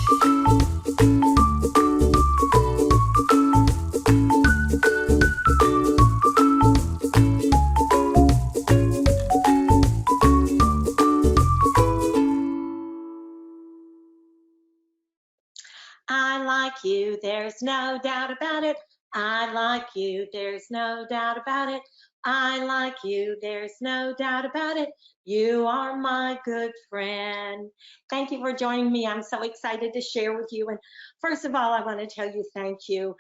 I like you, there's no doubt about it. I like you, there's no doubt about it. I like you, there's no doubt about it. You are my good friend. Thank you for joining me. I'm so excited to share with you. And first of all, I want to tell you thank you.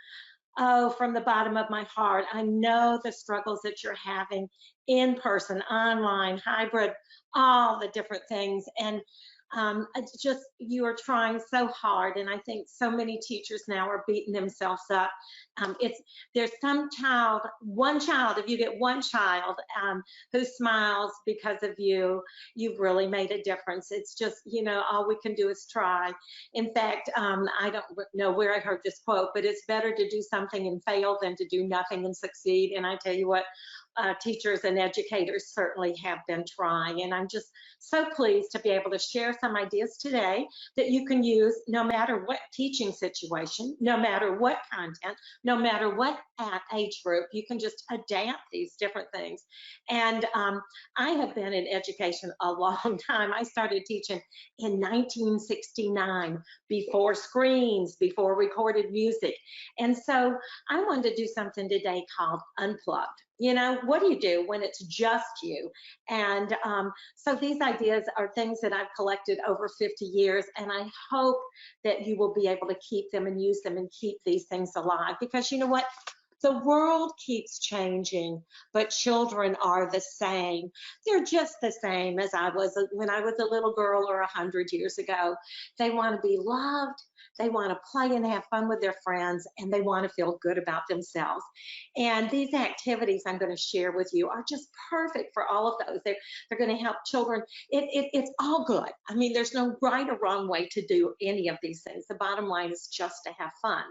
Oh, from the bottom of my heart, I know the struggles that you're having in person, online, hybrid, all the different things. And it's just, you are trying so hard. And I think so many teachers now are beating themselves up. There's one child, if you get one child who smiles because of you, you've really made a difference. It's just, all we can do is try. In fact, I don't know where I heard this quote, but it's better to do something and fail than to do nothing and succeed. And I tell you what, teachers and educators certainly have been trying. And I'm just so pleased to be able to share some ideas today that you can use no matter what teaching situation, no matter what content, no matter what age group. You can just adapt these different things. And I have been in education a long time. I started teaching in 1969, before screens, before recorded music. And so I wanted to do something today called Unplugged. What do you do when it's just you? And so these ideas are things that I've collected over 50 years, and I hope that you will be able to keep them and use them and keep these things alive, because you know what? The world keeps changing, but children are the same. They're just the same as I was when I was a little girl or 100 years ago. They want to be loved. They want to play and have fun with their friends, and they want to feel good about themselves. And these activities I'm going to share with you are just perfect for all of those. They're going to help children. It's all good. I mean, there's no right or wrong way to do any of these things. The bottom line is just to have fun.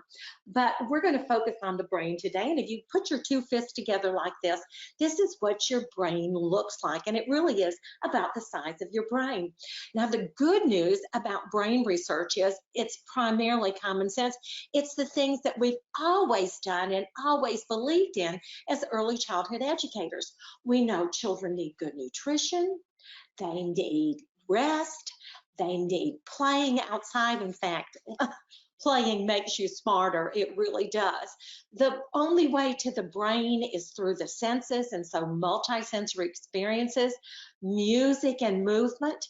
But we're going to focus on the brain today. And if you put your two fists together like this is what your brain looks like. And it really is about the size of your brain. Now, the good news about brain research is it's primarily common sense. It's the things that we've always done and always believed in as early childhood educators. We know children need good nutrition, they need rest, they need playing outside. In fact, playing makes you smarter. It really does. The only way to the brain is through the senses, and so multisensory experiences, music and movement.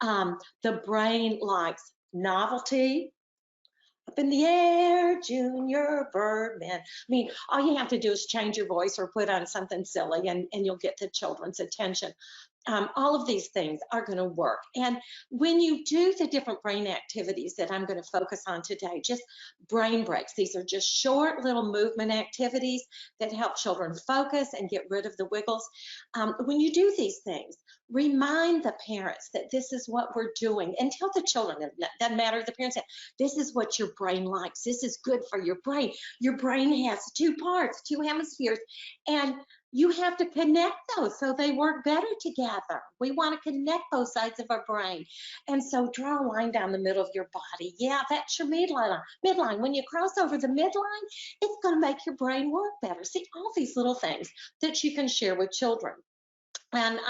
The brain likes novelty. Up in the air, Junior Birdman. I mean, all you have to do is change your voice or put on something silly, and you'll get the children's attention. All of these things are going to work. And when you do the different brain activities that I'm going to focus on today, just brain breaks. These are just short little movement activities that help children focus and get rid of the wiggles. When you do these things, remind the parents that this is what we're doing, and tell the children, it doesn't matter if the parents say, this is what your brain likes. This is good for your brain. Your brain has two parts, two hemispheres, and you have to connect those so they work better together. We want to connect both sides of our brain. And so draw a line down the middle of your body. Yeah, that's your midline. When you cross over the midline, it's going to make your brain work better. See, all these little things that you can share with children. And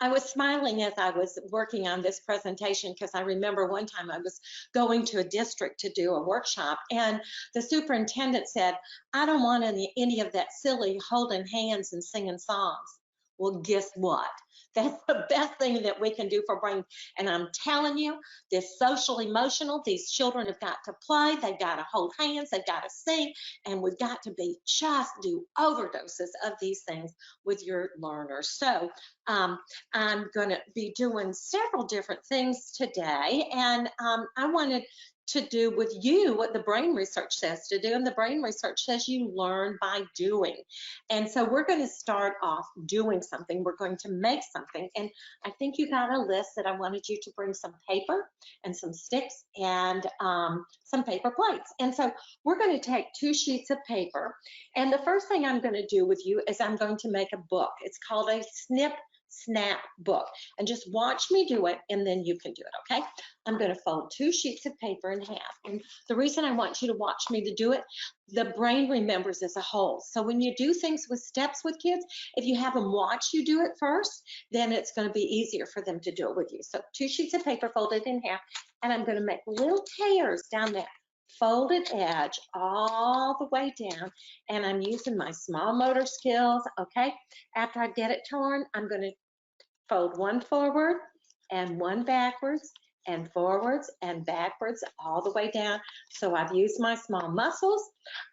I was smiling as I was working on this presentation, because I remember one time I was going to a district to do a workshop, and the superintendent said, I don't want any of that silly holding hands and singing songs. Well, guess what? That's the best thing that we can do for brain. And I'm telling you, this social emotional, these children have got to play, they've got to hold hands, they've got to sing, and we've got to be just do overdoses of these things with your learners. So I'm going to be doing several different things today, and I wanted to do with you what the brain research says to do, and the brain research says you learn by doing. And so we're going to start off doing something. We're going to make something, and I think you got a list that I wanted you to bring some paper and some sticks and some paper plates. And so we're going to take 2 sheets of paper, and the first thing I'm going to do with you is I'm going to make a book. It's called a Snip snap book. And just watch me do it, and then you can do it, okay? I'm going to fold 2 sheets of paper in half. And the reason I want you to watch me to do it, the brain remembers as a whole. So when you do things with steps with kids, if you have them watch you do it first, then it's going to be easier for them to do it with you. So 2 sheets of paper folded in half, and I'm going to make little tears down that folded edge all the way down, and I'm using my small motor skills, okay? After I get it torn, I'm going to fold one forward and one backwards and forwards and backwards all the way down. So I've used my small muscles.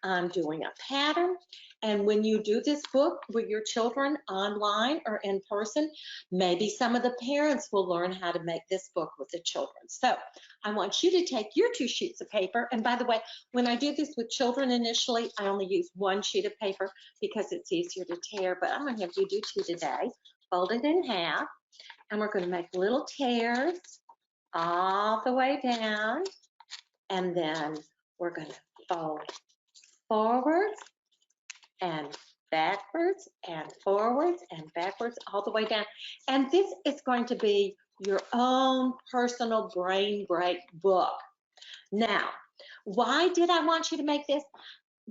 I'm doing a pattern. And when you do this book with your children online or in person, maybe some of the parents will learn how to make this book with the children. So I want you to take your 2 sheets of paper. And by the way, when I do this with children initially, I only use 1 sheet of paper because it's easier to tear, but I'm going to have you do 2 today. Fold it in half, and we're going to make little tears all the way down, and then we're going to fold forwards and backwards and forwards and backwards all the way down. And this is going to be your own personal brain break book. Now, why did I want you to make this?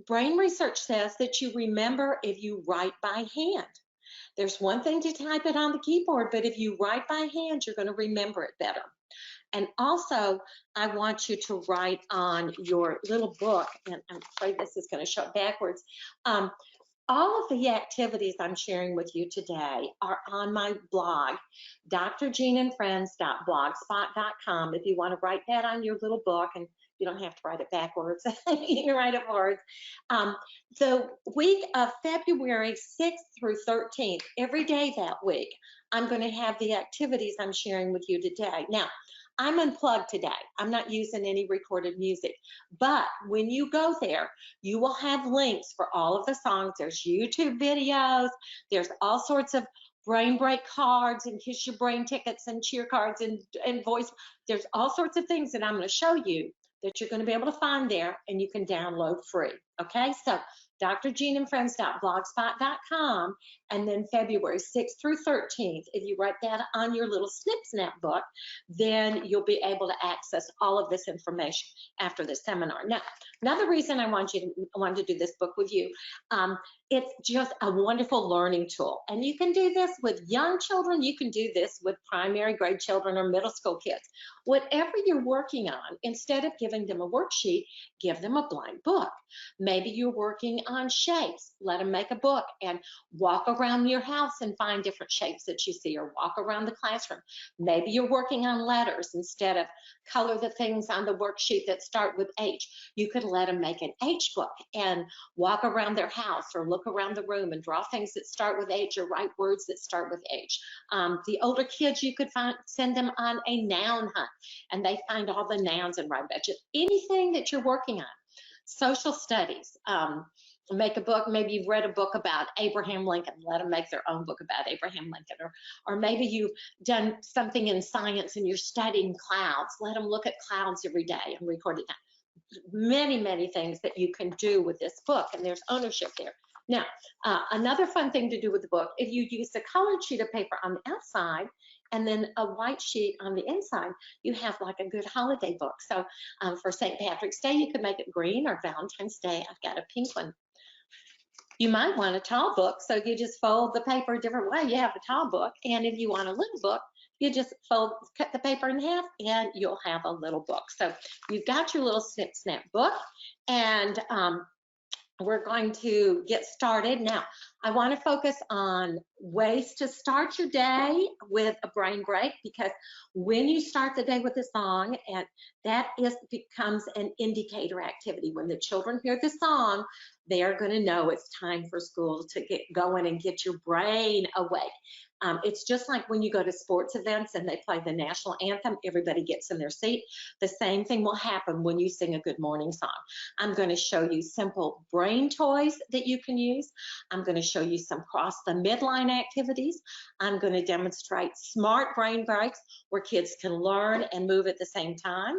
Brain research says that you remember if you write by hand. There's one thing to type it on the keyboard, but if you write by hand, you're going to remember it better. And also, I want you to write on your little book, and I'm afraid this is going to show it backwards. All of the activities I'm sharing with you today are on my blog, drjeanandfriends.blogspot.com. If you want to write that on your little book, and you don't have to write it backwards, you can write it forwards. The week of February 6th through 13th, every day that week, I'm going to have the activities I'm sharing with you today. Now, I'm unplugged today. I'm not using any recorded music. But when you go there, you will have links for all of the songs. There's YouTube videos. There's all sorts of brain break cards and kiss your brain tickets and cheer cards and voice. There's all sorts of things that I'm going to show you that you're going to be able to find there, and you can download free. Okay, so drjeanandfriends.blogspot.com, and then February 6th through 13th, if you write that on your little Snip Snap book, then you'll be able to access all of this information after the seminar. Now, another reason I wanted to do this book with you, it's just a wonderful learning tool, and you can do this with young children. You can do this with primary grade children or middle school kids. Whatever you're working on, instead of giving them a worksheet, give them a blank book. Maybe you're working on shapes. Let them make a book and walk around your house and find different shapes that you see, or walk around the classroom. Maybe you're working on letters. Instead of color the things on the worksheet that start with H, you could let them make an H book and walk around their house or look around the room and draw things that start with H or write words that start with H. The older kids, you could send them on a noun hunt, and they find all the nouns and write about it. Anything that you're working on. Social studies, make a book. Maybe you've read a book about Abraham Lincoln. Let them make their own book about Abraham Lincoln. Or maybe you've done something in science and you're studying clouds. Let them look at clouds every day and record it down. Many, many things that you can do with this book, and there's ownership there. Now, another fun thing to do with the book, if you use a colored sheet of paper on the outside and then a white sheet on the inside, you have like a good holiday book. So for St. Patrick's Day, you could make it green, or Valentine's Day, I've got a pink one. You might want a tall book, so you just fold the paper a different way. You have a tall book, and if you want a little book, you just cut the paper in half, and you'll have a little book. So you've got your little Snip Snap book, and we're going to get started. Now, I want to focus on ways to start your day with a brain break, because when you start the day with a song, and that becomes an indicator activity. When the children hear the song, they're going to know it's time for school to get going and get your brain awake. It's just like when you go to sports events and they play the national anthem, everybody gets in their seat. The same thing will happen when you sing a good morning song. I'm going to show you simple brain toys that you can use. I'm going to show show you some cross the midline activities. I'm going to demonstrate smart brain breaks where kids can learn and move at the same time.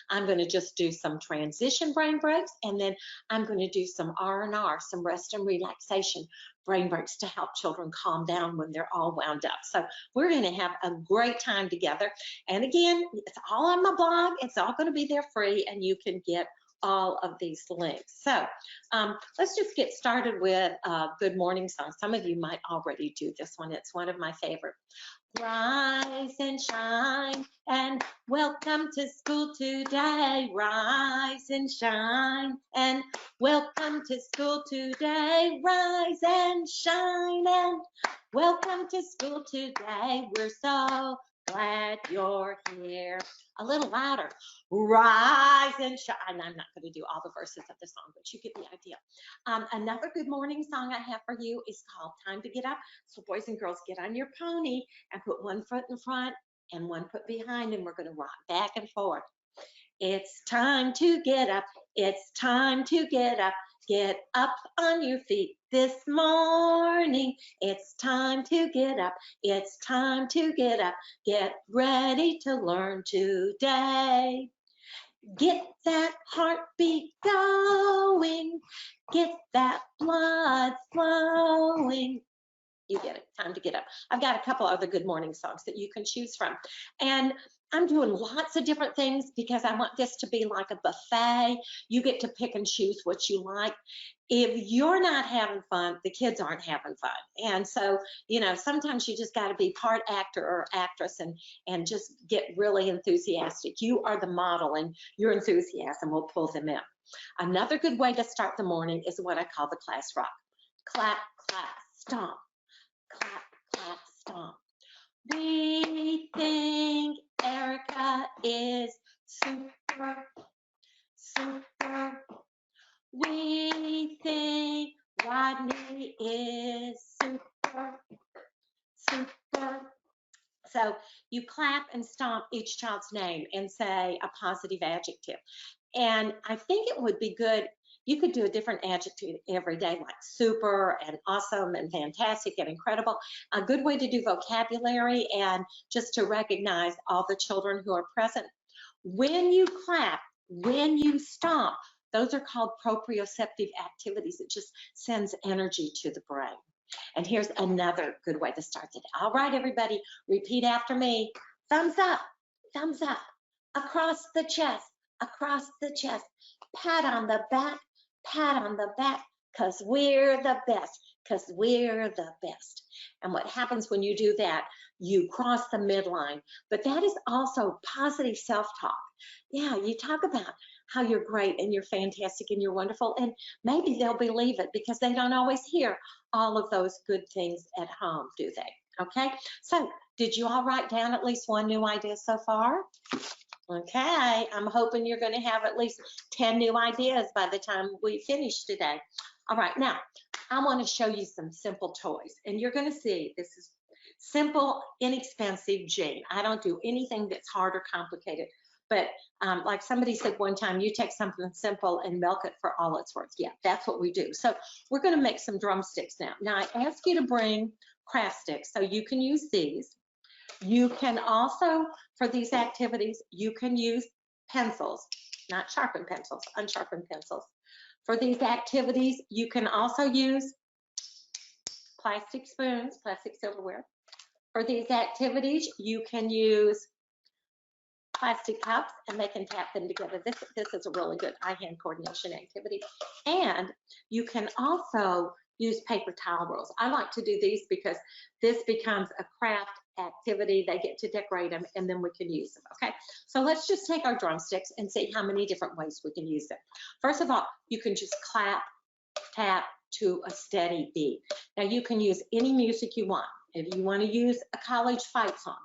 I'm going to just do some transition brain breaks, and then I'm going to do some R&R, some rest and relaxation brain breaks to help children calm down when they're all wound up. So we're going to have a great time together. And again, it's all on my blog. It's all going to be there free, and you can get all of these links. So let's just get started with a good morning song. Some of you might already do this one. It's one of my favorite. Rise and shine and welcome to school today. Rise and shine and welcome to school today. Rise and shine and welcome to school today. We're so glad you're here. A little louder. Rise and shine. I'm not going to do all the verses of the song, but you get the idea. Another good morning song I have for you is called Time to Get Up. So boys and girls, get on your pony and put one foot in front and one foot behind, and we're going to rock back and forth. It's time to get up. It's time to get up. Get up on your feet this morning. It's time to get up. It's time to get up. Get ready to learn today. Get that heartbeat going. Get that blood flowing. You get it. Time to get up. I've got a couple other good morning songs that you can choose from. And I'm doing lots of different things because I want this to be like a buffet. You get to pick and choose what you like. If you're not having fun, the kids aren't having fun. And so, you know, sometimes you just got to be part actor or actress and just get really enthusiastic. You are the model, and your enthusiasm will pull them in. Another good way to start the morning is what I call the class rock. Clap, clap, stomp. Clap, clap, stomp. We think Erica is super, super. We think Rodney is super, super. So you clap and stomp each child's name and say a positive adjective. And I think it would be good. You could do a different adjective every day, like super and awesome and fantastic and incredible. A good way to do vocabulary and just to recognize all the children who are present. When you clap, when you stomp, those are called proprioceptive activities. It just sends energy to the brain. And here's another good way to start the day. All right, everybody, repeat after me. Thumbs up, across the chest, pat on the back, pat on the back, because we're the best, And what happens when you do that, you cross the midline, but that is also positive self-talk. Yeah, you talk about how you're great and you're fantastic and you're wonderful, and maybe they'll believe it because they don't always hear all of those good things at home, do they? Okay, so did you all write down at least one new idea so far? Okay, I'm hoping you're going to have at least 10 new ideas by the time we finish today. All right, now I want to show you some simple toys, and you're going to see this is simple, inexpensive Gene. I don't do anything that's hard or complicated, but like somebody said one time, you take something simple and milk it for all it's worth. Yeah, that's what we do. So we're going to make some drumsticks now. Now I ask you to bring craft sticks, so you can use these. You can also, for these activities, you can use pencils, not sharpened pencils, unsharpened pencils. For these activities, you can also use plastic spoons, plastic silverware. For these activities, you can use plastic cups, and they can tap them together. This is a really good eye-hand coordination activity. And you can also use paper towel rolls. I like to do these because this becomes a craft activity. They get to decorate them, and then we can use them. Okay, so let's just take our drumsticks and see how many different ways we can use them. First of all, you can just clap, tap to a steady beat. Now you can use any music you want. If you want to use a college fight song,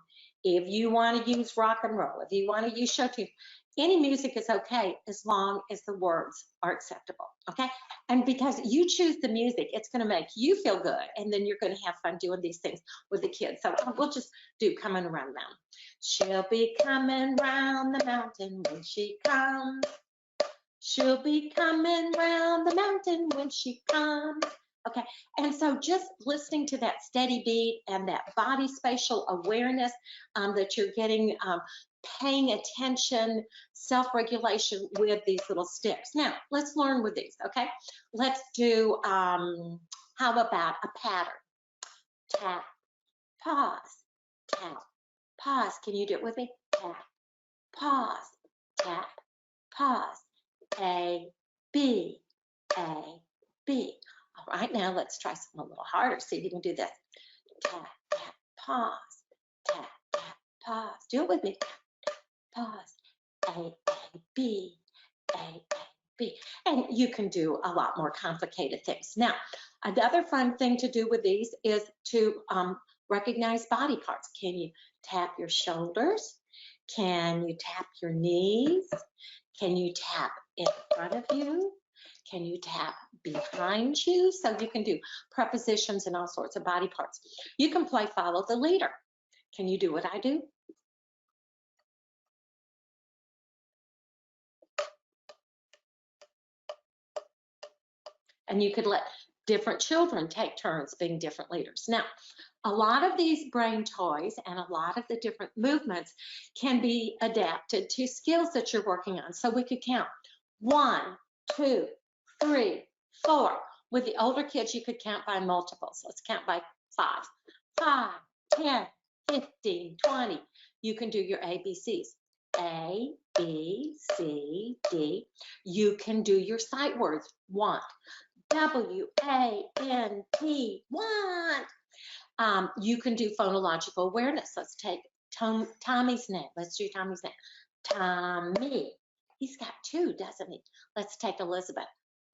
if you want to use rock and roll, if you want to use show tunes, any music is okay as long as the words are acceptable, okay? And because you choose the music, it's going to make you feel good, and then you're going to have fun doing these things with the kids. So we'll just do Coming Around the Mountain. She'll be coming round the mountain when she comes. She'll be coming round the mountain when she comes. Okay, and so just listening to that steady beat and that body spatial awareness that you're getting, paying attention, self-regulation with these little sticks. Now, let's learn with these, okay? Let's do, how about a pattern? Tap, pause, tap, pause. Can you do it with me? Tap, pause, tap, pause. A, B, A, B. All right, now let's try something a little harder. See if you can do this. Tap, tap, pause, tap, tap, pause. Do it with me. Tap, pause. A, B, A, B. And you can do a lot more complicated things. Now, another fun thing to do with these is to recognize body parts. Can you tap your shoulders? Can you tap your knees? Can you tap in front of you? Can you tap behind you? So you can do prepositions and all sorts of body parts. You can play follow the leader. Can you do what I do? And you could let different children take turns being different leaders. Now, a lot of these brain toys and a lot of the different movements can be adapted to skills that you're working on. So we could count 1, 2, 3, 4. With the older kids, you could count by multiples. Let's count by 5. 5, 10, 15, 20. You can do your ABCs. A, B, C, D. You can do your sight words. Want. W-A-N-T, want. You can do phonological awareness. Let's take Tommy's name. Let's do Tommy's name. Tommy. He's got 2, doesn't he? Let's take Elizabeth.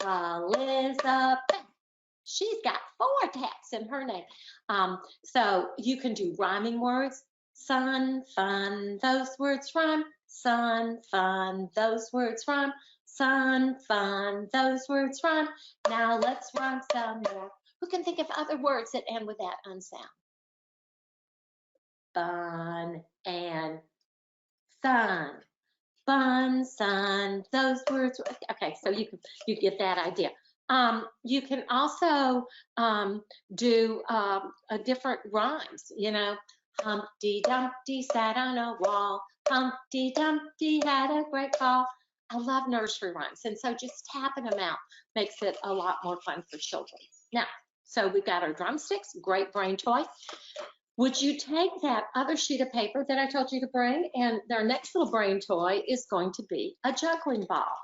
Elizabeth. She's got 4 taps in her name. So you can do rhyming words. Sun, fun, those words rhyme. Sun, fun, those words rhyme. Sun, fun, those words rhyme. Now let's rhyme some more. Who can think of other words that end with that unsound? Fun and sun. Fun, sun, those words. Okay, so you get that idea. You can also do different rhymes, you know. Humpty Dumpty sat on a wall. Humpty Dumpty had a great fall. I love nursery rhymes, and so just tapping them out makes it a lot more fun for children. Now, so we've got our drumsticks, great brain toy. Would you take that other sheet of paper that I told you to bring, and their next little brain toy is going to be a juggling ball.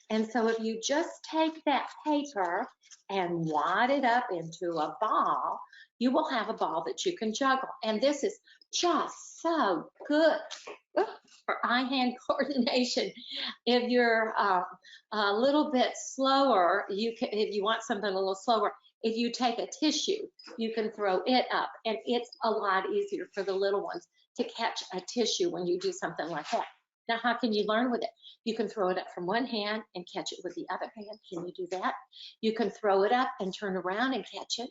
And so if you just take that paper and wad it up into a ball, you will have a ball that you can juggle. And this is just so good for eye-hand coordination. If you're a little bit slower, if you want something a little slower, if you take a tissue, you can throw it up, and it's a lot easier for the little ones to catch a tissue when you do something like that. Now, how can you learn with it? You can throw it up from one hand and catch it with the other hand. Can you do that? You can throw it up and turn around and catch it.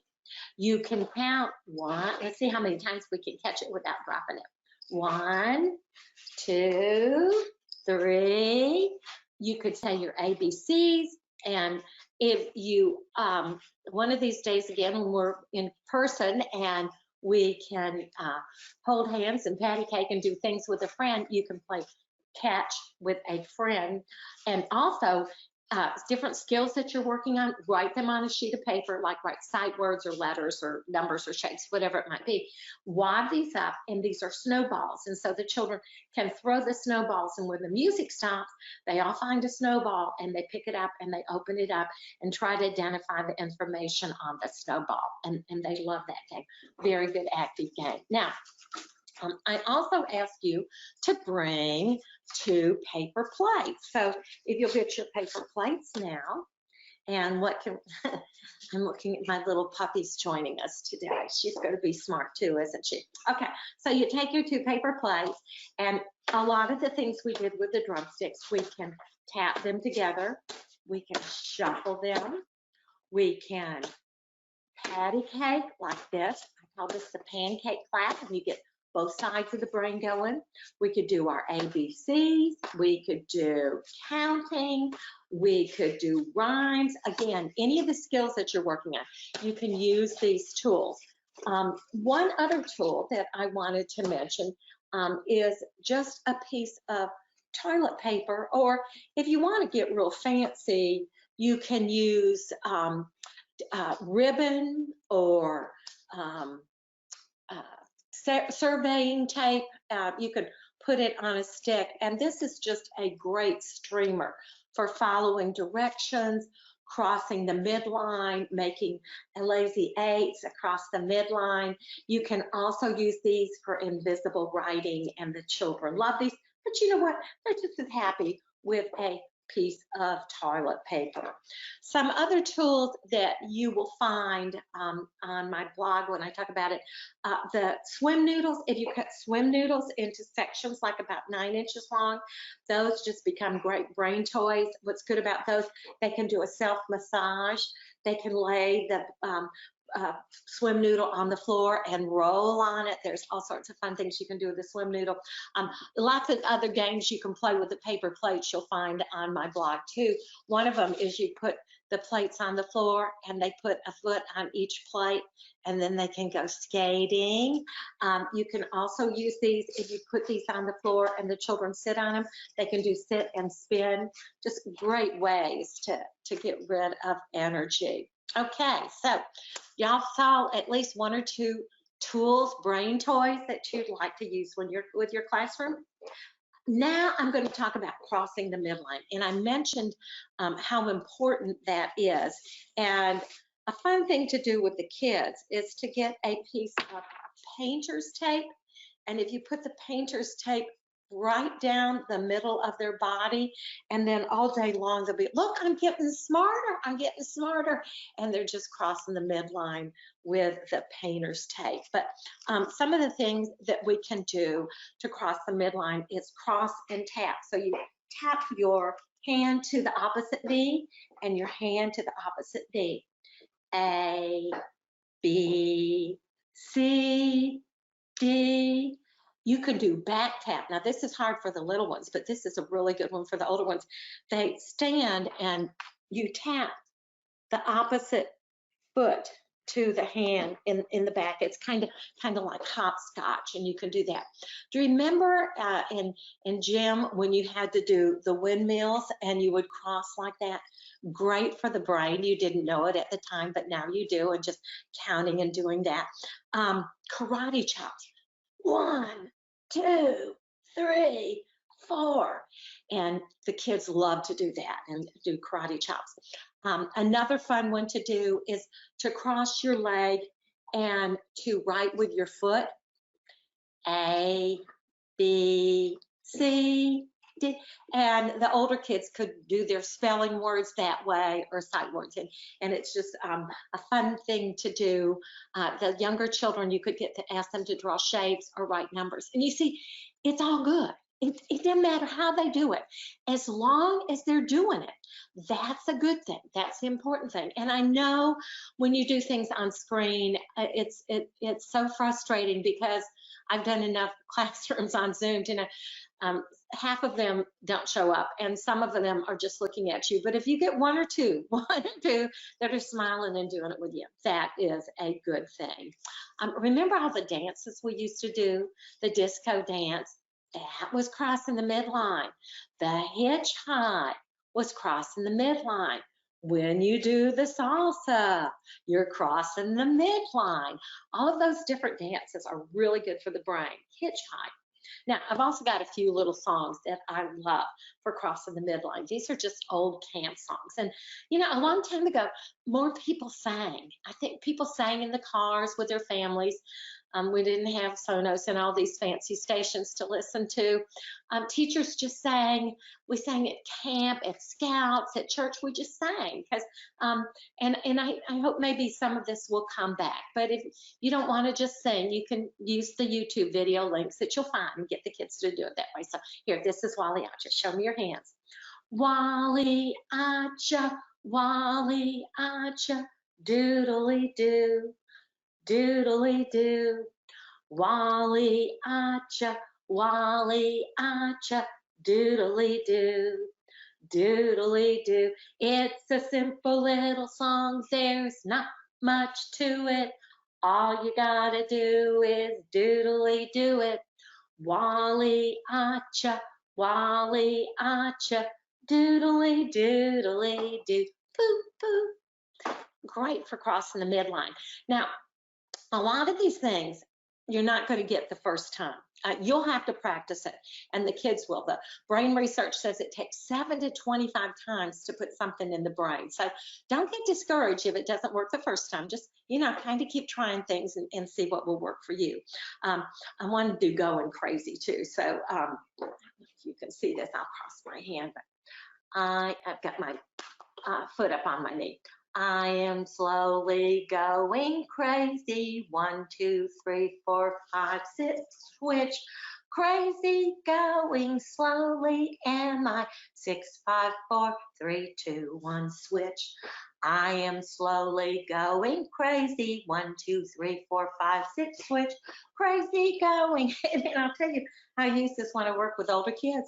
You can count 1. Let's see how many times we can catch it without dropping it. 1, 2, 3. You could say your ABCs. And if you, one of these days, again, when we're in person and we can hold hands and patty cake and do things with a friend, you can play catch with a friend. And also, different skills that you're working on, write them on a sheet of paper, like write sight words or letters or numbers or shapes, whatever it might be. Wad these up, and these are snowballs. And so the children can throw the snowballs, and when the music stops, they all find a snowball and they pick it up and they open it up and try to identify the information on the snowball. And they love that game. Very good active game. Now, I also ask you to bring 2 paper plates. So if you'll get your paper plates now, and I'm looking at my little puppy's joining us today. She's going to be smart too, isn't she? Okay, so you take your 2 paper plates, and a lot of the things we did with the drumsticks, we can tap them together, we can shuffle them, we can patty cake like this. I call this the pancake clap, and you get both sides of the brain going. We could do our ABCs, we could do counting, we could do rhymes. Again, any of the skills that you're working on, you can use these tools. One other tool that I wanted to mention is just a piece of toilet paper, or if you want to get real fancy, you can use ribbon or surveying tape. You could put it on a stick, and this is just a great streamer for following directions, crossing the midline, making a lazy 8s across the midline. You can also use these for invisible writing, and the children love these. But you know what? They're just as happy with a piece of toilet paper. Some other tools that you will find on my blog when I talk about it, the swim noodles. If you cut swim noodles into sections like about 9 inches long, those just become great brain toys. What's good about those, they can do a self-massage. They can lay the swim noodle on the floor and roll on it. There's all sorts of fun things you can do with the swim noodle. Lots of other games you can play with the paper plates you'll find on my blog too. One of them is you put the plates on the floor and they put a foot on each plate, and then they can go skating. You can also use these if you put these on the floor and the children sit on them. They can do sit and spin. Just great ways to get rid of energy. Okay, so y'all saw at least 1 or 2 tools, brain toys that you'd like to use when you're with your classroom. Now I'm going to talk about crossing the midline, and I mentioned how important that is. And a fun thing to do with the kids is to get a piece of painter's tape, and if you put the painter's tape right down the middle of their body, and then all day long they'll be, look, I'm getting smarter, I'm getting smarter, and they're just crossing the midline with the painter's tape. But some of the things that we can do to cross the midline is cross and tap. So you tap your hand to the opposite knee and your hand to the opposite knee. A, B, C, D. You can do back tap. Now this is hard for the little ones, but this is a really good one for the older ones. They stand and you tap the opposite foot to the hand in the back. It's kind of like hopscotch, and you can do that. Do you remember in gym when you had to do the windmills and you would cross like that? Great for the brain. You didn't know it at the time, but now you do, and just counting and doing that. Karate chops. 1, 2, 3, 4. And the kids love to do that and do karate chops. Another fun one to do is to cross your leg and to write with your foot. A, B, C, D. And the older kids could do their spelling words that way, or sight words. And it's just a fun thing to do. The younger children, you could get to ask them to draw shapes or write numbers. And you see, it's all good. It doesn't matter how they do it. As long as they're doing it, that's a good thing. That's the important thing. And I know when you do things on screen, it's so frustrating, because I've done enough classrooms on Zoom to know half of them don't show up, and some of them are just looking at you. But if you get 1 or 2 that are smiling and doing it with you, that is a good thing. Remember all the dances we used to do, the disco dance? That was crossing the midline. The hitchhike was crossing the midline. When you do the salsa, you're crossing the midline. All of those different dances are really good for the brain. Hitchhike. Now, I've also got a few little songs that I love for crossing the midline. These are just old camp songs. And, you know, a long time ago, more people sang. I think people sang in the cars with their families. We didn't have Sonos and all these fancy stations to listen to. Teachers just sang. We sang at camp, at Scouts, at church. We just sang. Because, and I hope maybe some of this will come back. But if you don't want to just sing, you can use the YouTube video links that you'll find and get the kids to do it that way. So here, this is Wally Acha. Show me your hands. Wally Acha, Wally Acha, doodly doo. Doodly doo. Wally acha, Wally acha, doodly doo, doodly doo. It's a simple little song, there's not much to it. All you gotta do is doodly do it. Wally acha, Wally acha, doodly doodly doo. Boo boo. Great for crossing the midline. Now, a lot of these things you're not going to get the first time. You'll have to practice it, and the kids will. The brain research says it takes 7 to 25 times to put something in the brain. So don't get discouraged if it doesn't work the first time. Just, kind of keep trying things and see what will work for you. I want to do going crazy too. So if you can see this, I'll cross my hand, but I've got my foot up on my knee. I am slowly going crazy. 1, 2, 3, 4, 5, 6, switch. Crazy going slowly am I. 6, 5, 4, 3, 2, 1, switch. I am slowly going crazy. 1, 2, 3, 4, 5, 6, switch. Crazy going. And I'll tell you, I use this when I work with older kids.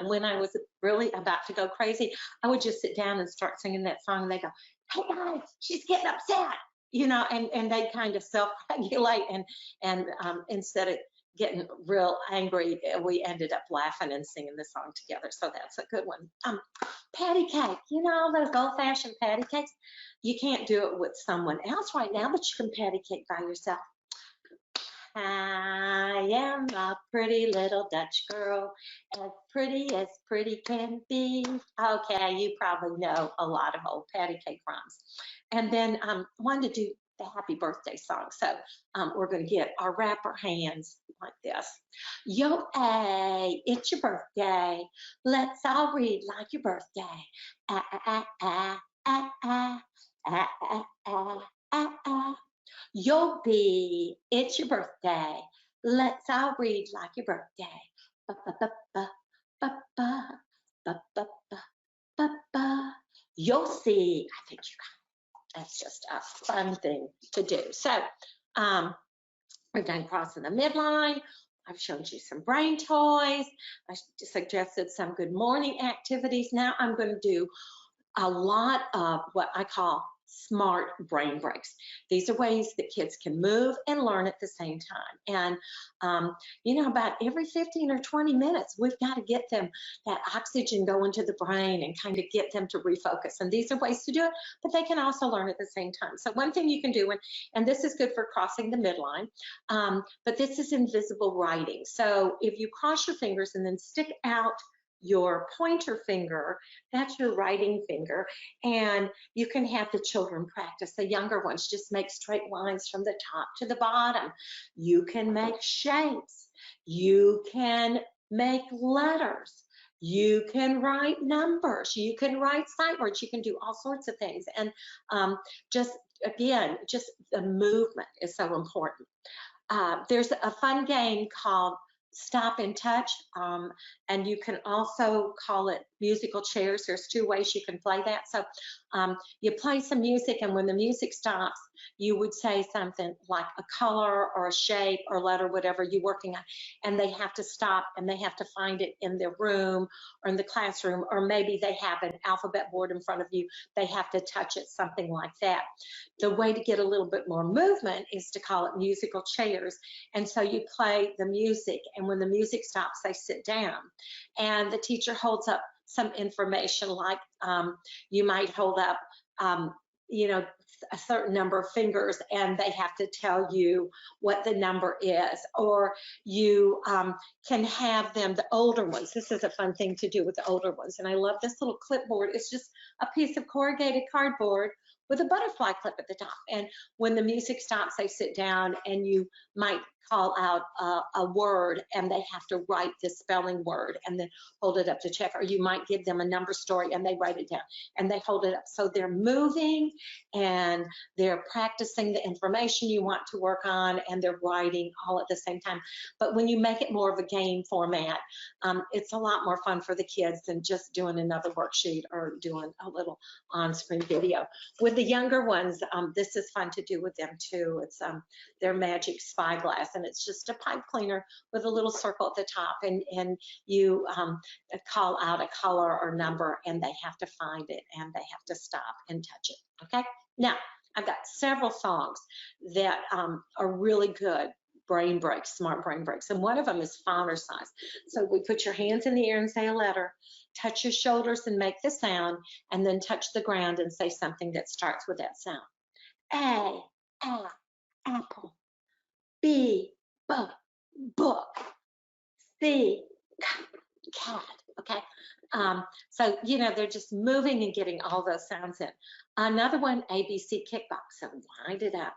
When I was really about to go crazy, I would just sit down and start singing that song, and they go, "Hey guys, she's getting upset," and they kind of self-regulate, and instead of getting real angry, we ended up laughing and singing the song together. So that's a good one. Patty cake, those old-fashioned patty cakes. You can't do it with someone else right now, but you can patty cake by yourself. I am a pretty little Dutch girl, as pretty can be. Okay, you probably know a lot of old patty cake rhymes. And then wanted to do the happy birthday song. So we're going to wrap our hands like this. Yo, hey, it's your birthday. Let's all read like your birthday. Ah, ah, ah, ah, ah, ah, ah, ah, ah, ah. Yo, B, it's your birthday. Let's all read like your birthday. Ba ba ba ba ba ba ba ba ba ba ba. Yo, C, I think you got it. That's just a fun thing to do. So, we're done crossing the midline. I've showed you some brain toys. I suggested some good morning activities. Now I'm going to do a lot of what I call smart brain breaks. These are ways that kids can move and learn at the same time. And, about every 15 or 20 minutes, we've got to get them that oxygen going to the brain and kind of get them to refocus. And these are ways to do it, but they can also learn at the same time. So one thing you can do, and this is good for crossing the midline, but this is invisible writing. So if you cross your fingers and then stick out your pointer finger, that's your writing finger, and you can have the children practice. The younger ones just make straight lines from the top to the bottom. You can make shapes. You can make letters. You can write numbers. You can write sight words. You can do all sorts of things. And just the movement is so important. There's a fun game called Stop and Touch, and you can also call it musical chairs. There's 2 ways you can play that. So you play some music, and when the music stops, you would say something like a color or a shape or letter, whatever you're working on, and they have to stop and they have to find it in their room or in the classroom, or maybe they have an alphabet board in front of you, they have to touch it, something like that. The way to get a little bit more movement is to call it musical chairs. And so you play the music, and when the music stops, they sit down, and the teacher holds up some information, like you might hold up a certain number of fingers, and they have to tell you what the number is. Or you can have them, the older ones, this is a fun thing to do with the older ones, and I love this little clipboard. It's just a piece of corrugated cardboard with a butterfly clip at the top, and when the music stops, they sit down, and you might call out a word, and they have to write the spelling word and then hold it up to check. Or you might give them a number story, and they write it down and they hold it up. So they're moving, and and they're practicing the information you want to work on, and they're writing all at the same time. But when you make it more of a game format, it's a lot more fun for the kids than just doing another worksheet or doing a little on-screen video. With the younger ones, this is fun to do with them too. It's their magic spyglass, and it's just a pipe cleaner with a little circle at the top, and you call out a color or number, and they have to find it, and they have to stop and touch it. Okay, now I've got several songs that are really good brain breaks, smart brain breaks, and one of them is founder size. So we put your hands in the air and say a letter, touch your shoulders and make the sound, and then touch the ground and say something that starts with that sound. A, apple. B, book. C, cat. Okay, so you know they're just moving and getting all those sounds in. Another one, ABC kickbox. So wind it up.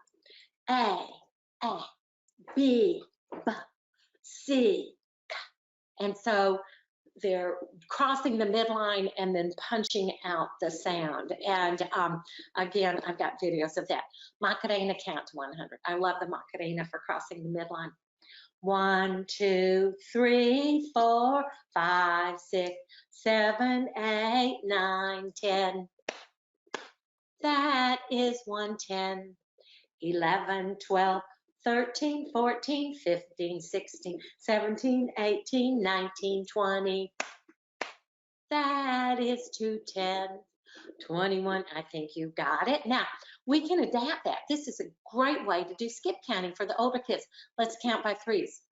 A, B, C, and so they're crossing the midline and then punching out the sound. And again, I've got videos of that. Macarena count to 100. I love the Macarena for crossing the midline. 1, 2, 3, 4, 5, 6, 7, 8, 9, 10. That is 110. 11, 12, 13, 14, 15, 16, 17, 18, 19, 20. That is 210. 21, I think you got it. Now, we can adapt that. This is a great way to do skip counting for the older kids. Let's count by threes.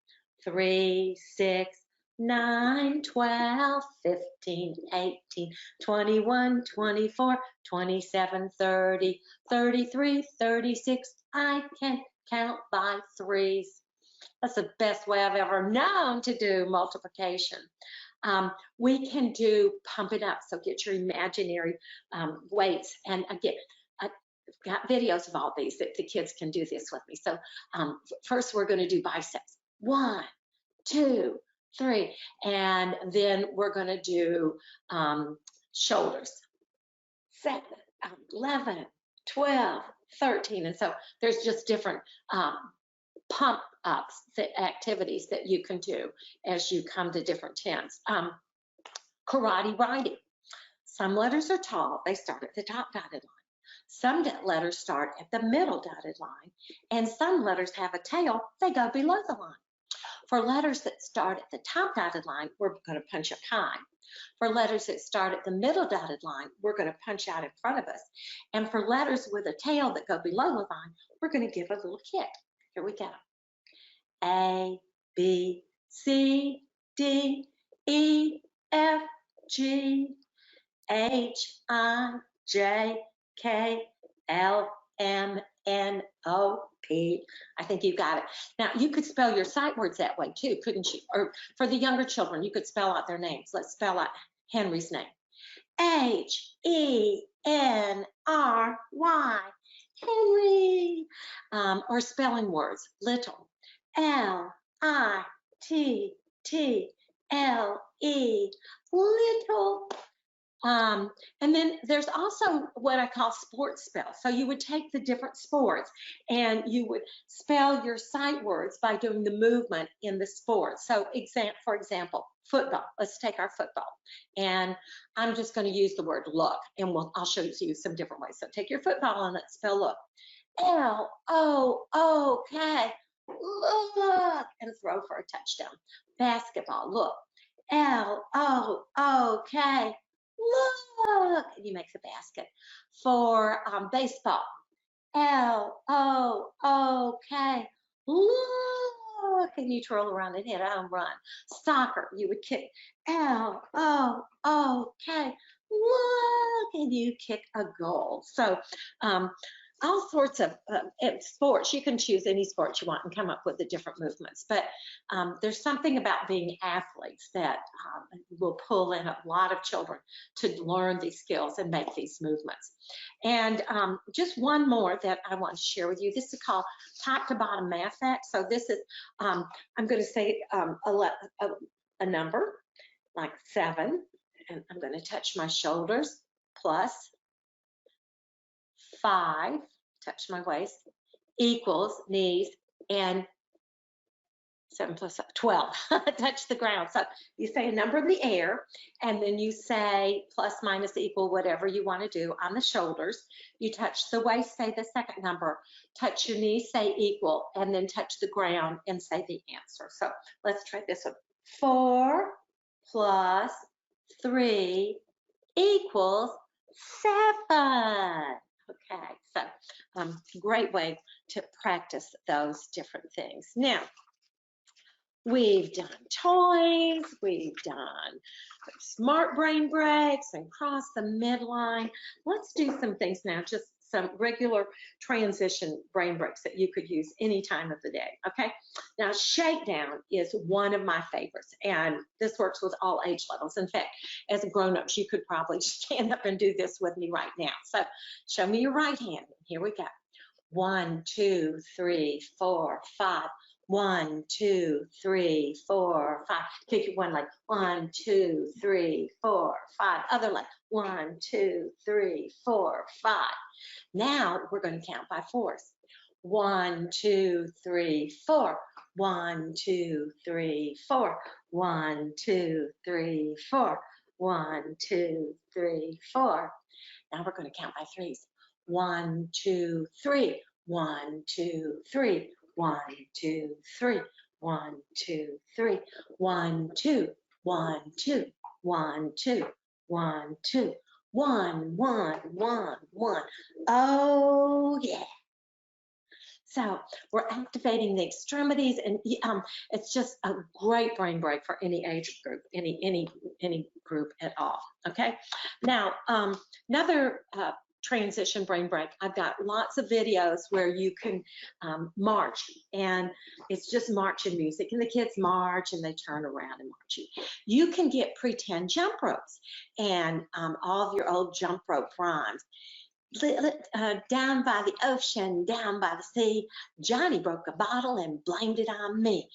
3, 6, 9, 12, 15, 18, 21, 24, 27, 30, 33, 36. I can count by threes. That's the best way I've ever known to do multiplication. We can do pump it up, so get your imaginary weights. And again, I've got videos of all these that the kids can do this with me. So first we're going to do biceps. 1, 2, 3, and then we're going to do shoulders. 7, 11, 12, 13, and so there's just different pump ups, the activities that you can do as you come to different tens. Karate writing. Some letters are tall, they start at the top dotted line. Some letters start at the middle dotted line, and some letters have a tail, they go below the line. For letters that start at the top dotted line, we're going to punch up high. For letters that start at the middle dotted line, we're going to punch out in front of us. And for letters with a tail that go below the line, we're going to give a little kick. Here we go. A, B, C, D, E, F, G, H, I, J, K, L, M, N, O, P. I think you got it. Now, you could spell your sight words that way too, couldn't you? Or for the younger children, you could spell out their names. Let's spell out Henry's name. H-E-N-R-Y, Henry. Or spelling words, little. L-I-T-T-L-E, little. And then there's also what I call sports spells. So you would take the different sports and you would spell your sight words by doing the movement in the sport. So for example, football. Let's take our football. And I'm just going to use the word look, and I'll show you some different ways. So take your football and let's spell look. L-O-O-K, look, and throw for a touchdown. Basketball, look. L-O-O-K, look, and you make the basket. For baseball, L-O-O-K, look, and you twirl around and hit a home run. Soccer, you would kick, L-O-O-K, look, and you kick a goal. So all sorts of sports. You can choose any sport you want and come up with the different movements. But there's something about being athletes that will pull in a lot of children to learn these skills and make these movements. And just one more that I want to share with you. This is called top to bottom math facts. So this is, I'm going to say a number like 7, and I'm going to touch my shoulders, plus 5, touch my waist, equals knees, and 7 plus 12, touch the ground. So you say a number in the air, and then you say plus, minus, equal, whatever you want to do on the shoulders. You touch the waist, say the second number, touch your knees, say equal, and then touch the ground and say the answer. So let's try this one. 4 plus 3 equals 7. Okay, so great way to practice those different things. Now, we've done toys, we've done smart brain breaks and cross the midline. Let's do some things now, just some regular transition brain breaks that you could use any time of the day, okay? Now, shakedown is one of my favorites, and this works with all age levels. In fact, as grown-ups, you could probably stand up and do this with me right now. So show me your right hand. Here we go. 1, 2, 3, 4, 5. 1, 2, 3, 4, 5. Take your one leg. 1, 2, 3, 4, 5. Other leg. 1, 2, 3, 4, 5. Now we're going to count by fours. 1, 2, 3, 4. 1, 2, 3, 4. 1, 2, 3, 4. 1, 2, 3, 4. Now we're going to count by threes. 1, 2, 3. 1, 2, 3. 1, 2, 3. 1, 2, 3. 1, 2. 1, 2. 1, 2. 1, 2. 1, 1, 1, 1. Oh yeah. So we're activating the extremities, and it's just a great brain break for any age group, any group at all. Okay. Now another transition brain break. I've got lots of videos where you can march, and it's just marching music, and the kids march and they turn around and march. You can get pretend jump ropes and all of your old jump rope rhymes. Down by the ocean, down by the sea, Johnny broke a bottle and blamed it on me.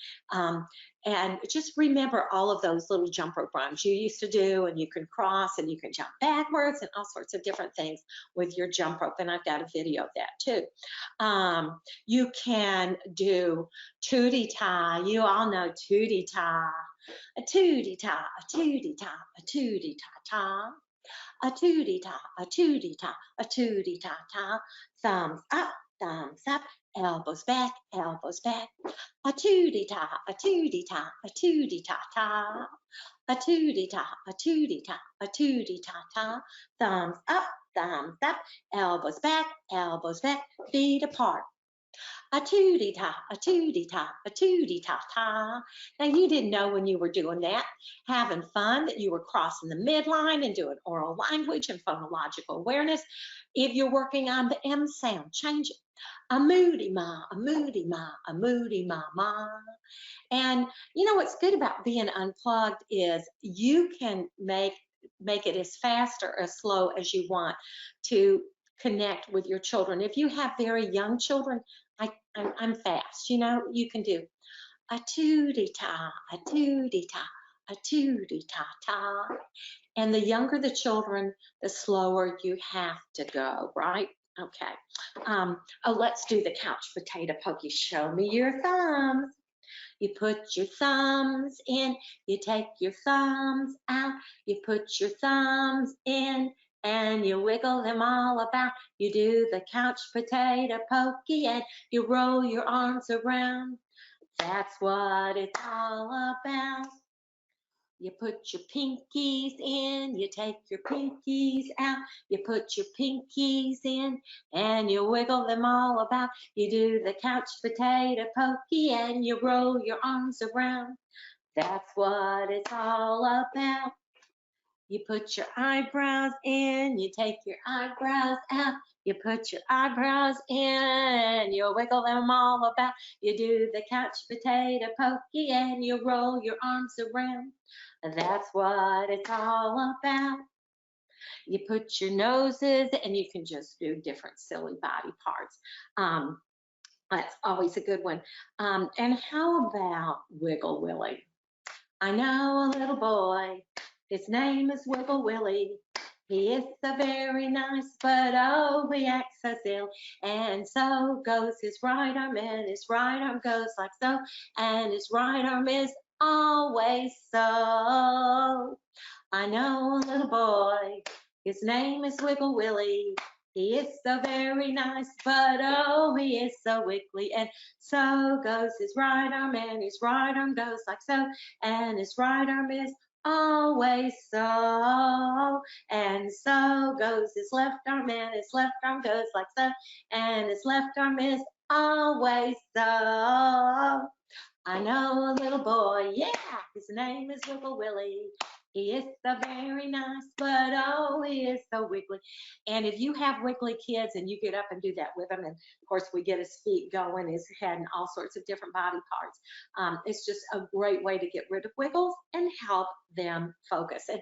And just remember all of those little jump rope rhymes you used to do, and you can cross and you can jump backwards and all sorts of different things with your jump rope. And I've got a video of that too. You can do tootie tie. You all know tootie tie. A tootie tie, a tootie tie, a tootie tie tie. A tootie ta, a tootie ta, a tootie ta ta. Thumbs up, elbows back, elbows back. A tootie ta, a tootie ta, a tootie ta ta. A tootie ta, a tootie ta, a tootie ta ta. Thumbs up, elbows back, feet apart. A tootie ta, a tootie ta, a tootie ta ta. Now you didn't know when you were doing that, having fun, that you were crossing the midline and doing oral language and phonological awareness. If you're working on the M sound, change it. A moody ma, a moody ma, a moody ma. And you know what's good about being unplugged is you can make it as fast or as slow as you want to connect with your children. If you have very young children, I'm fast, you know, you can do a tootie ta, a tootie ta, a tootie ta ta. And the younger the children, the slower you have to go, right? Okay. Oh, let's do the couch potato pokey. Show me your thumbs. You put your thumbs in, you take your thumbs out, you put your thumbs in, and you wiggle them all about. You do the couch potato pokey, and you roll your arms around. That's what it's all about. You put your pinkies in, you take your pinkies out, you put your pinkies in, and you wiggle them all about. You do the couch potato pokey, and you roll your arms around. That's what it's all about. You put your eyebrows in, you take your eyebrows out, you put your eyebrows in, you wiggle them all about. You do the couch potato pokey, and you roll your arms around. That's what it's all about. You put your noses, and you can just do different silly body parts. That's always a good one. And how about Wiggle Willie? I know a little boy, his name is Wiggle Willie. He is so very nice, but oh, he acts so ill. And so goes his right arm, and his right arm goes like so, and his right arm is always so. I know a little boy, his name is Wiggle Willie. He is so very nice, but oh, he is so wiggly. And so goes his right arm, and his right arm goes like so, and his right arm is always so. And so goes his left arm, and his left arm goes like so, and his left arm is always so. I know a little boy, yeah, his name is Wiggle Willie. He is so very nice, but oh, he is so wiggly. And if you have wiggly kids and you get up and do that with them, and of course we get his feet going, his head, and all sorts of different body parts, it's just a great way to get rid of wiggles and help them focus. And,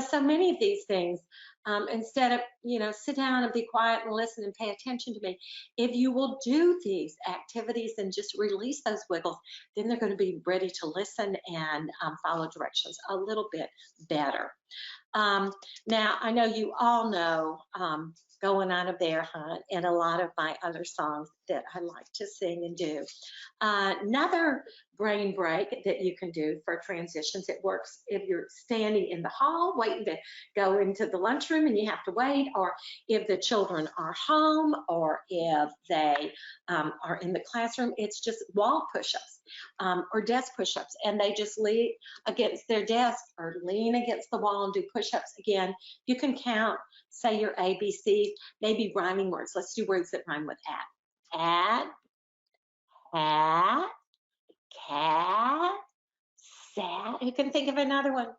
so many of these things, instead of, sit down and be quiet and listen and pay attention to me, if you will do these activities and just release those wiggles, then they're going to be ready to listen and follow directions a little bit better. Now, I know you all know Going on a Bear Hunt and a lot of my other songs that I like to sing and do. Another brain break that you can do for transitions, it works if you're standing in the hall waiting to go into the lunchroom and you have to wait, or if the children are home, or if they are in the classroom. It's just wall push-ups or desk push-ups, and they just lean against their desk or lean against the wall and do push-ups. Again, you can count, say your ABCs, maybe rhyming words. Let's do words that rhyme with at, hat, cat, sat. Who can think of another one?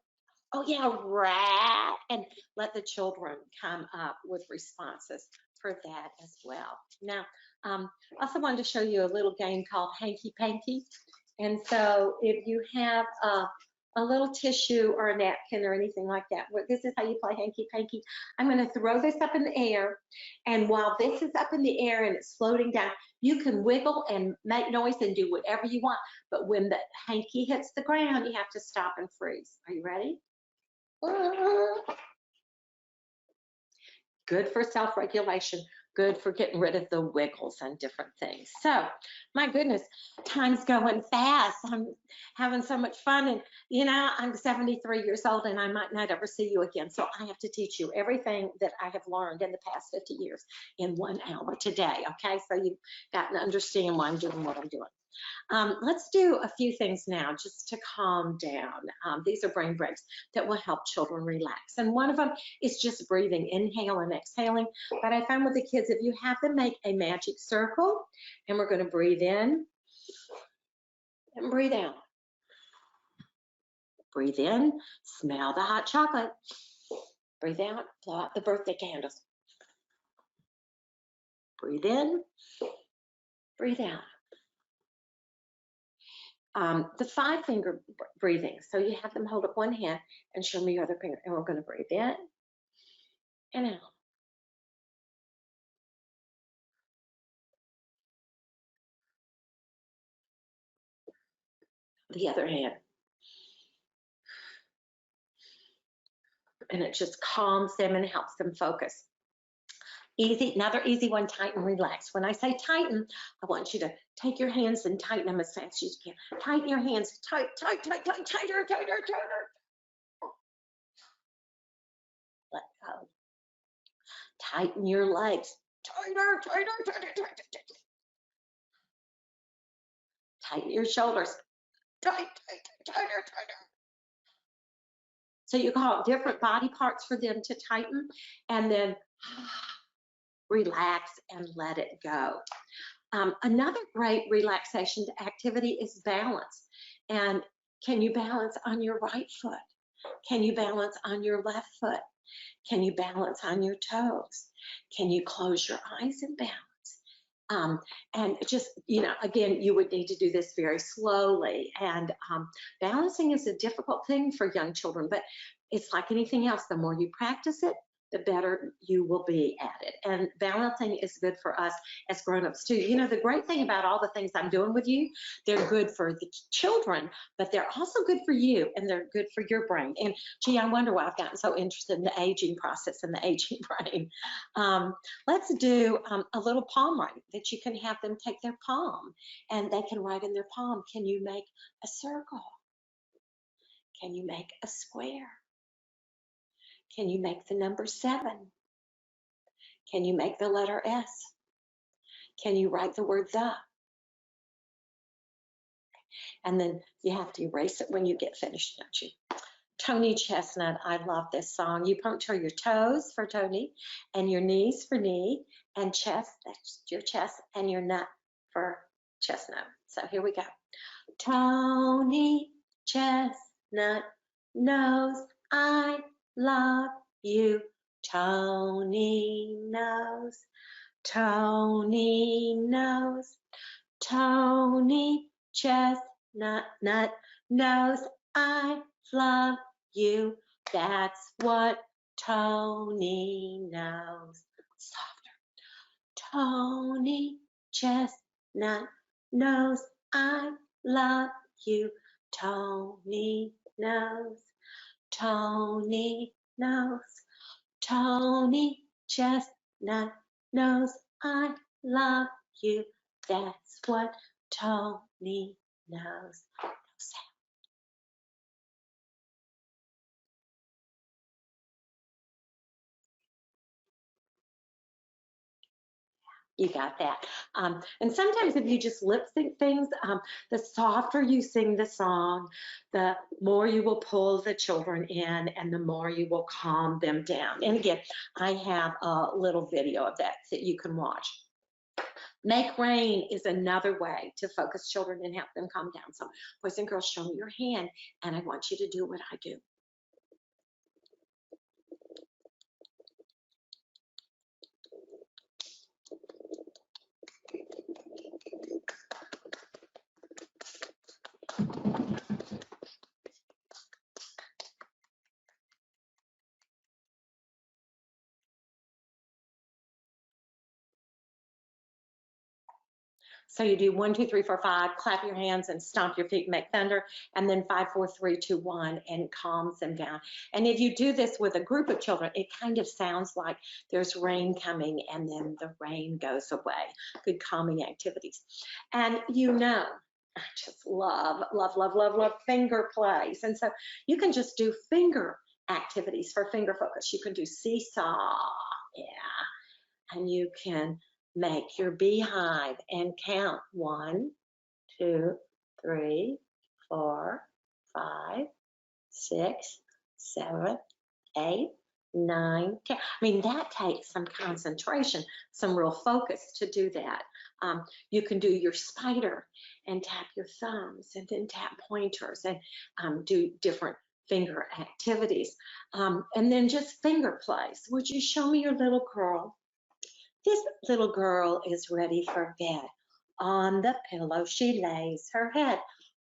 Oh yeah, rat. And let the children come up with responses for that as well. Now, I also wanted to show you a little game called Hanky Panky. And so if you have a little tissue or a napkin or anything like that, this is how you play Hanky Panky. I'm going to throw this up in the air, and while this is up in the air and it's floating down, you can wiggle and make noise and do whatever you want. But when the hanky hits the ground, you have to stop and freeze. Are you ready? Good for self-regulation, good for getting rid of the wiggles and different things. So, my goodness, time's going fast. I'm having so much fun, and I'm 73 years old and I might not ever see you again. So I have to teach you everything that I have learned in the past 50 years in 1 hour today, okay? So you've got to understand why I'm doing what I'm doing. Let's do a few things now just to calm down. These are brain breaks that will help children relax. And one of them is just breathing, inhale and exhaling. But I found with the kids, if you have them make a magic circle, and we're going to breathe in and breathe out. Breathe in, smell the hot chocolate. Breathe out, blow out the birthday candles. Breathe in, breathe out. The 5-finger breathing. So you have them hold up one hand and show me your other finger. And we're going to breathe in and out. The other hand. And it just calms them and helps them focus. Easy, another easy one, tighten, relax. When I say tighten, I want you to take your hands and tighten them as fast as you can. Tighten your hands, tight, tight, tight, tight, tighter, tighter, tighter. Let go. Tighten your legs, tighter, tighter, tighter, tighter, tighter. Tighten your shoulders, tight, tight, tighter, tighter. So you call it different body parts for them to tighten, and then relax and let it go. Another great relaxation activity is balance. And can you balance on your right foot? Can you balance on your left foot? Can you balance on your toes? Can you close your eyes and balance? And just, again, you would need to do this very slowly. And balancing is a difficult thing for young children, but it's like anything else. The more you practice it, the better you will be at it. And balancing is good for us as grown-ups too. You know, the great thing about all the things I'm doing with you, they're good for the children, but they're also good for you, and they're good for your brain. And gee, I wonder why I've gotten so interested in the aging process and the aging brain. Let's do a little palm writing that you can have them take their palm and they can write in their palm. Can you make a circle? Can you make a square? Can you make the number 7? Can you make the letter S? Can you write the word the? And then you have to erase it when you get finished, don't you? Tony Chestnut, I love this song. You puncture your toes for Tony, and your knees for knee, and chest, that's your chest, and your nut for chestnut. So here we go. Tony Chestnut knows I love you. Tony knows. Tony knows. Tony Chestnut knows I love you. That's what Tony knows. Softer. Tony Chestnut knows I love you. Tony knows. Tony knows. Tony Chestnut knows I love you. That's what Tony knows. You got that. And sometimes if you just lip sync things, the softer you sing the song, the more you will pull the children in and the more you will calm them down. And again, I have a little video of that you can watch. Make rain is another way to focus children and help them calm down. So boys and girls, show me your hand, and I want you to do what I do. So you do 1, 2, 3, 4, 5, clap your hands and stomp your feet, make thunder, and then 5, 4, 3, 2, 1, and calms them down. And if you do this with a group of children, it kind of sounds like there's rain coming and then the rain goes away. Good calming activities. And you know, I just love finger plays. And so you can just do finger activities for finger focus. You can do seesaw, yeah, and you can make your beehive and count 1, 2, 3, 4, 5, 6, 7, 8, 9, 10. I mean, that takes some concentration, some real focus to do that. You can do your spider and tap your thumbs and then tap pointers and do different finger activities. And then just finger plays. Would you show me your little girl? This little girl is ready for bed. On the pillow she lays her head.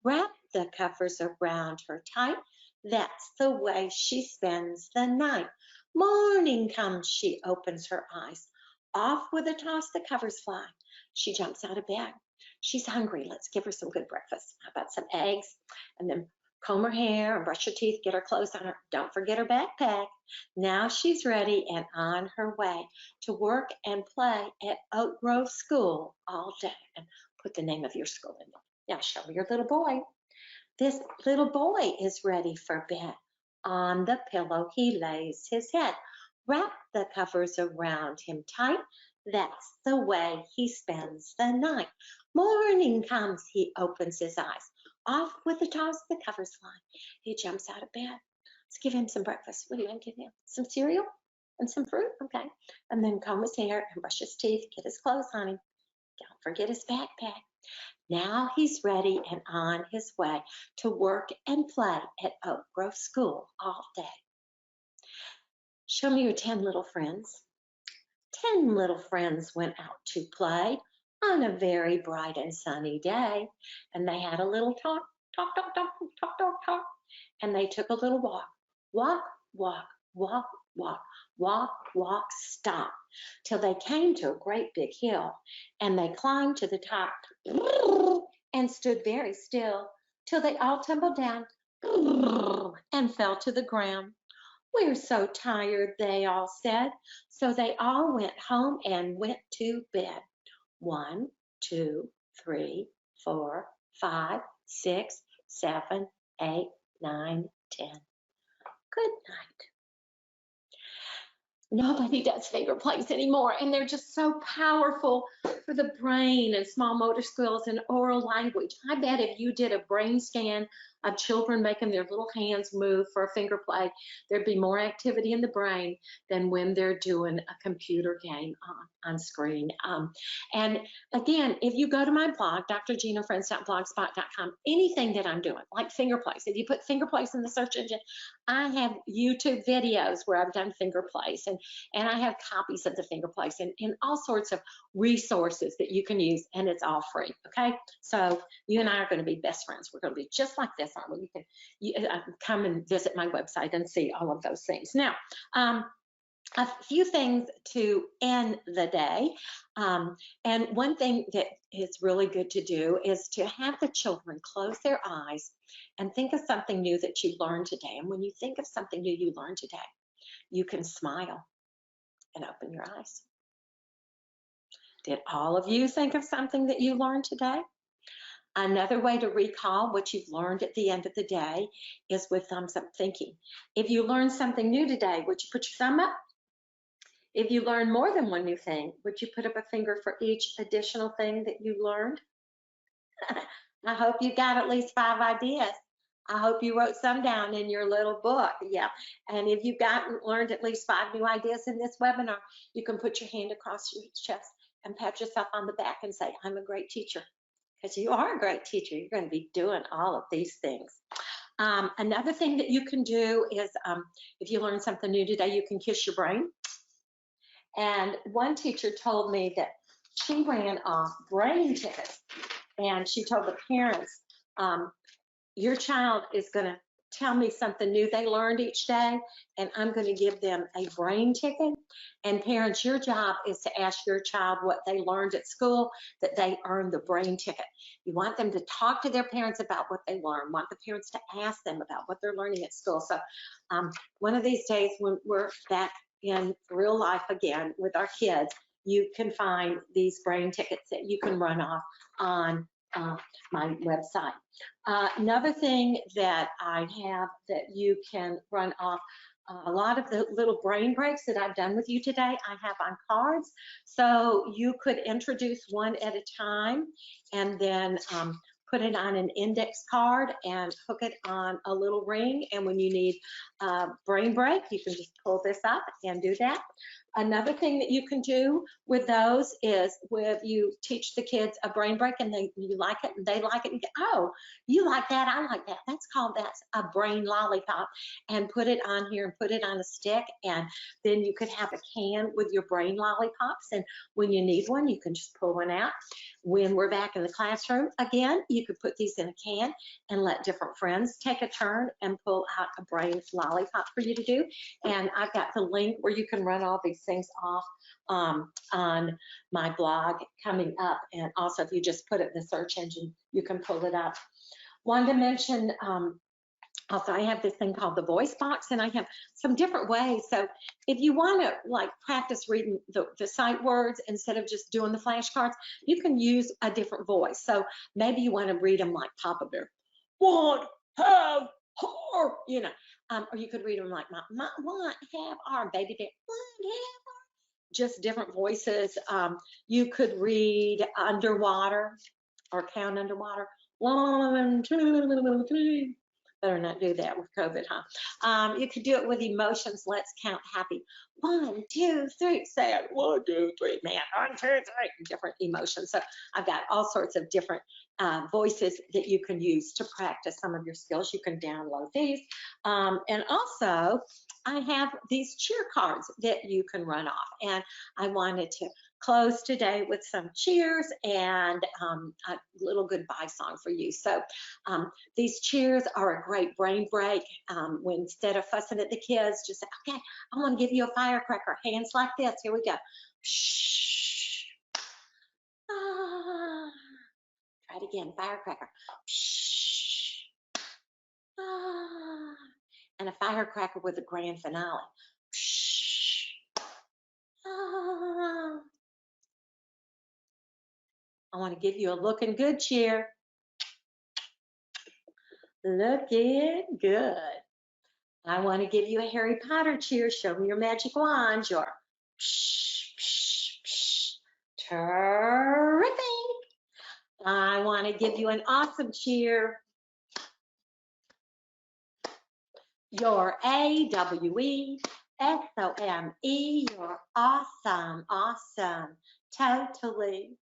Wrap the covers around her tight. That's the way she spends the night. Morning comes, she opens her eyes. Off with a toss, the covers fly. She jumps out of bed. She's hungry. Let's give her some good breakfast. How about some eggs? And then comb her hair and brush her teeth, get her clothes on her. Don't forget her backpack. Now she's ready and on her way to work and play at Oak Grove School all day. And put the name of your school in there. Now show me your little boy. This little boy is ready for bed. On the pillow he lays his head. Wrap the covers around him tight. That's the way he spends the night. Morning comes, he opens his eyes. Off with a toss, the covers fly. He jumps out of bed. Let's give him some breakfast. What do you want to give him? Some cereal and some fruit? Okay. And then comb his hair and brush his teeth, get his clothes on him. Don't forget his backpack. Now he's ready and on his way to work and play at Oak Grove School all day. Show me your 10 little friends. 10 little friends went out to play on a very bright and sunny day, and they had a little talk, and they took a little walk. Walk, walk, walk, walk, walk, walk, stop, till they came to a great big hill, and they climbed to the top and stood very still till they all tumbled down and fell to the ground. We're so tired, they all said. So they all went home and went to bed. 1, 2, 3, 4, 5, 6, 7, 8, 9, 10. Good night. Nobody does finger plays anymore, and they're just so powerful for the brain and small motor skills and oral language. I bet if you did a brain scan of children making their little hands move for a finger play, there'd be more activity in the brain than when they're doing a computer game on screen. And again, if you go to my blog, drginafriends.blogspot.com, anything that I'm doing, like finger plays, if you put finger plays in the search engine, I have YouTube videos where I've done finger plays, and I have copies of the finger plays and all sorts of resources that you can use, and it's all free, okay? So you and I are going to be best friends. We're going to be just like this, aren't we? You can come and visit my website and see all of those things. Now, a few things to end the day. And one thing that is really good to do is to have the children close their eyes and think of something new that you learned today. And when you think of something new you learned today, you can smile and open your eyes. Did all of you think of something that you learned today? Another way to recall what you've learned at the end of the day is with thumbs up thinking. If you learned something new today, would you put your thumb up? If you learn more than one new thing, would you put up a finger for each additional thing that you learned? I hope you got at least 5 ideas. I hope you wrote some down in your little book. Yeah. And if you learned at least 5 new ideas in this webinar, you can put your hand across your chest and pat yourself on the back and say, I'm a great teacher. Because you are a great teacher. You're going to be doing all of these things. Another thing that you can do is if you learn something new today, you can kiss your brain. And one teacher told me that she ran off brain tickets, and she told the parents, your child is going to tell me something new they learned each day, and I'm going to give them a brain ticket. And parents, your job is to ask your child what they learned at school that they earned the brain ticket. You want them to talk to their parents about what they learned, want the parents to ask them about what they're learning at school. So one of these days when we're back in real life again with our kids, you can find these brain tickets that you can run off on my website. Another thing that I have that you can run off, a lot of the little brain breaks that I've done with you today, I have on cards. So you could introduce one at a time and then put it on an index card and hook it on a little ring. And when you need a brain break, you can just pull this up and do that. Another thing that you can do with those is if you teach the kids a brain break and you like it and they like it, and oh, you like that, I like that. That's a brain lollipop, and put it on here and put it on a stick, and then you could have a can with your brain lollipops, and when you need one, you can just pull one out. When we're back in the classroom again, you could put these in a can and let different friends take a turn and pull out a brain lollipop for you to do. And I've got the link where you can run all these things off on my blog coming up. And also, if you just put it in the search engine, you can pull it up. Wanted to mention also, I have this thing called the voice box, and I have some different ways. So if you want to like practice reading the sight words instead of just doing the flashcards, you can use a different voice. So maybe you want to read them like Papa Bear, want, have, heart, you know, or you could read them like want, have, are, baby bear, want, have, are. Just different voices. You could read underwater or count underwater. 1, 2, 3. Better not do that with COVID, huh? You could do it with emotions. Let's count happy. 1, 2, 3. Sad. 1, 2, 3. Man. 1, 2, 3. Different emotions. So I've got all sorts of different voices that you can use to practice some of your skills. You can download these. And also, I have these cheer cards that you can run off. And I wanted to close today with some cheers and a little goodbye song for you. So these cheers are a great brain break. When instead of fussing at the kids, just say, okay, I want to give you a firecracker. Hands like this. Here we go. Shh. Ah. Try it again. Firecracker. Shh. Ah. And a firecracker with a grand finale. Shh. Ah. I want to give you a looking good cheer. Looking good. I want to give you a Harry Potter cheer. Show me your magic wand. Your psh, psh, psh. Terrific. I want to give you an awesome cheer. Your AWE SOME. You're awesome. Awesome. Totally.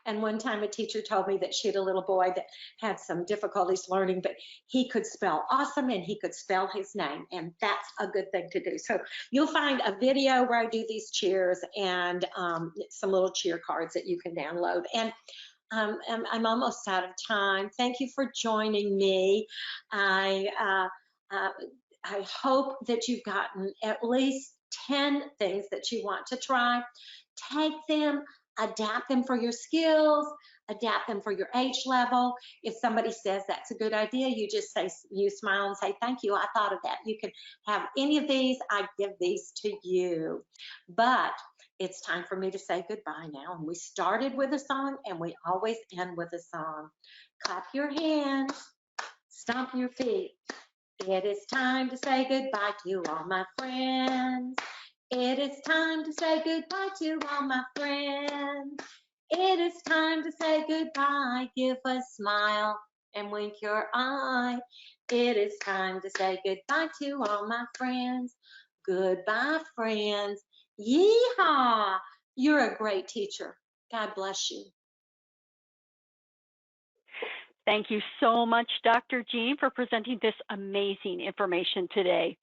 And one time a teacher told me that she had a little boy that had some difficulties learning, but he could spell awesome and he could spell his name. And that's a good thing to do. So you'll find a video where I do these cheers and some little cheer cards that you can download. And I'm almost out of time. Thank you for joining me. I hope that you've gotten at least 10 things that you want to try. Take them, adapt them for your skills, adapt them for your age level. If somebody says that's a good idea, you just say, you smile and say, thank you, I thought of that. You can have any of these, I give these to you. But it's time for me to say goodbye now. And we started with a song and we always end with a song. Clap your hands, stomp your feet. It is time to say goodbye to all my friends. It is time to say goodbye to all my friends. It is time to say goodbye. Give a smile and wink your eye. It is time to say goodbye to all my friends. Goodbye, friends. Yeehaw! You're a great teacher. God bless you. Thank you so much, Dr. Jean, for presenting this amazing information today.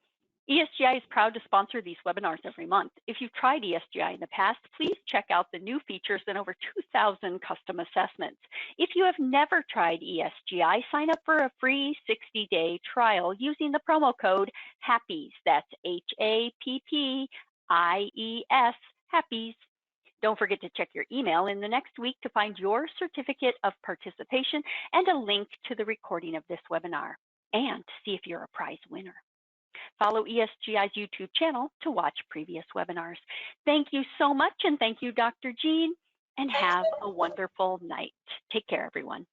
ESGI is proud to sponsor these webinars every month. If you've tried ESGI in the past, please check out the new features and over 2,000 custom assessments. If you have never tried ESGI, sign up for a free 60-day trial using the promo code HAPPIES. That's HAPPIES, HAPPIES. Don't forget to check your email in the next week to find your certificate of participation and a link to the recording of this webinar and to see if you're a prize winner. Follow ESGI's YouTube channel to watch previous webinars. Thank you so much, and thank you, Dr. Jean, and have a wonderful night. Take care, everyone.